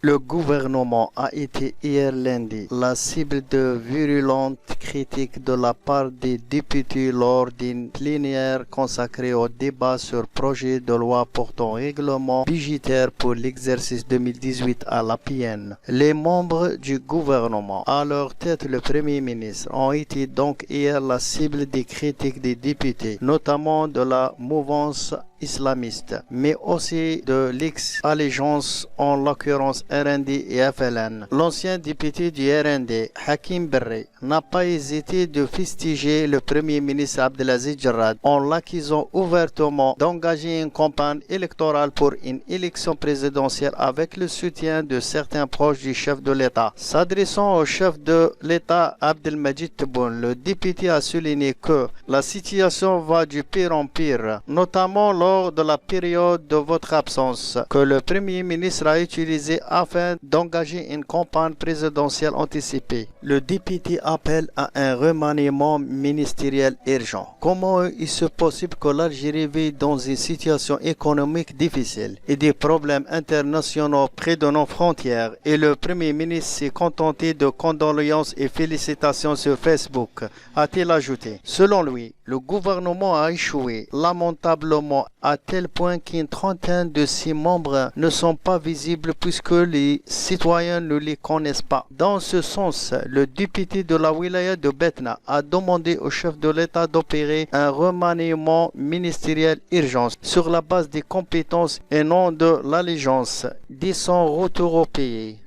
Le gouvernement a été hier lundi la cible de virulentes critiques de la part des députés lors d'une plénière consacrée au débat sur projet de loi portant règlement budgétaire pour l'exercice 2018 à l'APN. Les membres du gouvernement, à leur tête le Premier ministre, ont été donc hier la cible des critiques des députés, notamment de la mouvance islamiste, mais aussi de l'ex-allégeance, en l'occurrence RND et FLN. L'ancien député du RND, Hakim Berri, n'a pas hésité de fustiger le Premier ministre Abdelaziz Jarrad en l'accusant ouvertement d'engager une campagne électorale pour une élection présidentielle avec le soutien de certains proches du chef de l'État. S'adressant au chef de l'État Abdelmadjid Tebboune, le député a souligné que la situation va du pire en pire, notamment lors de la période de votre absence, que le Premier ministre a utilisé afin d'engager une campagne présidentielle anticipée. Le député appelle à un remaniement ministériel urgent. Comment est-il possible que l'Algérie vit dans une situation économique difficile et des problèmes internationaux près de nos frontières, et le Premier ministre s'est contenté de condoléances et félicitations sur Facebook, a-t-il ajouté. Selon lui, le gouvernement a échoué lamentablement à tel point qu'une trentaine de ses membres ne sont pas visibles puisque les citoyens ne les connaissent pas. Dans ce sens, le député de la wilaya de Betna a demandé au chef de l'État d'opérer un remaniement ministériel urgent sur la base des compétences et non de l'allégeance dès son retour au pays.